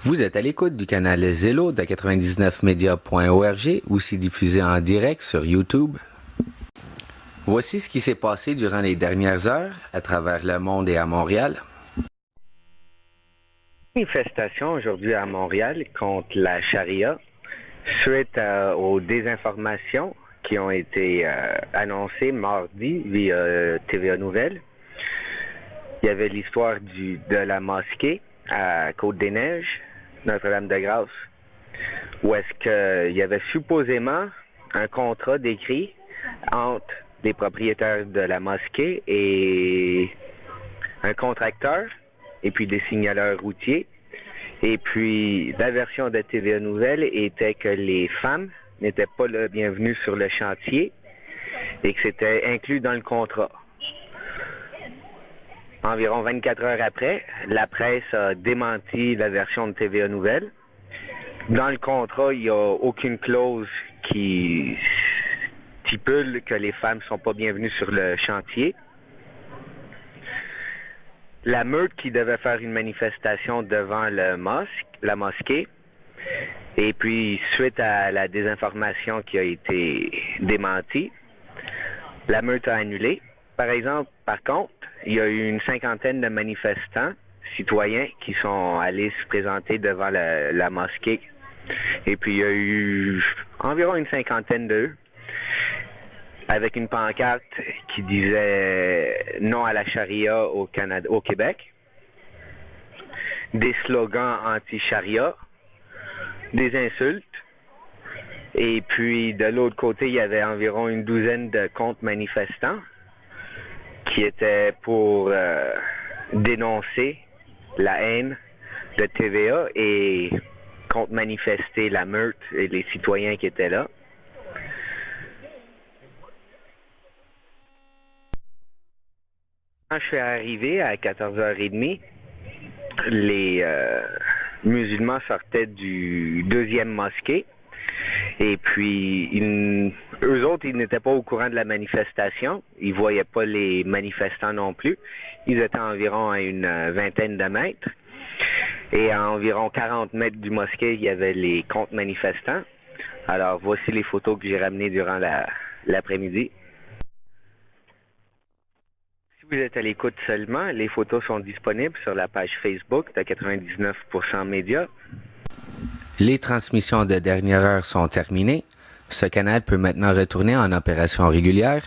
Vous êtes à l'écoute du canal Zélo de 99media.org, aussi diffusé en direct sur YouTube. Voici ce qui s'est passé durant les dernières heures à travers le monde et à Montréal. Manifestation aujourd'hui à Montréal contre la charia suite aux désinformations qui ont été annoncées mardi via TVA Nouvelles. Il y avait l'histoire de la mosquée à Côte-des-Neiges, Notre-Dame-de-Grâce, où est-ce qu'il y avait supposément un contrat d'écrit entre les propriétaires de la mosquée et un contracteur, et puis des signaleurs routiers. Et puis, la version de TVA Nouvelles était que les femmes n'étaient pas le bienvenu sur le chantier et que c'était inclus dans le contrat. Environ 24 heures après, la presse a démenti la version de TVA Nouvelles. Dans le contrat, il n'y a aucune clause qui stipule que les femmes ne sont pas bienvenues sur le chantier. La meute qui devait faire une manifestation devant la mosquée, et puis suite à la désinformation qui a été démentie, la meute a annulé. Par contre, il y a eu une cinquantaine de manifestants citoyens qui sont allés se présenter devant la mosquée. Et puis il y a eu environ une cinquantaine d'eux avec une pancarte qui disait non à la charia au Québec, des slogans anti-charia, des insultes. Et puis de l'autre côté, il y avait environ une douzaine de contre-manifestants qui étaient pour dénoncer la haine de TVA et contre-manifester la meute et les citoyens qui étaient là. Quand je suis arrivé à 14h30, les musulmans sortaient du deuxième mosquée. Et puis, eux autres, ils n'étaient pas au courant de la manifestation. Ils ne voyaient pas les manifestants non plus. Ils étaient environ à une vingtaine de mètres. Et à environ 40 mètres du mosquée, il y avait les contre-manifestants. Alors, voici les photos que j'ai ramenées durant l'après-midi. Si vous êtes à l'écoute seulement, les photos sont disponibles sur la page Facebook de 99% Média. Les transmissions de dernière heure sont terminées. Ce canal peut maintenant retourner en opération régulière.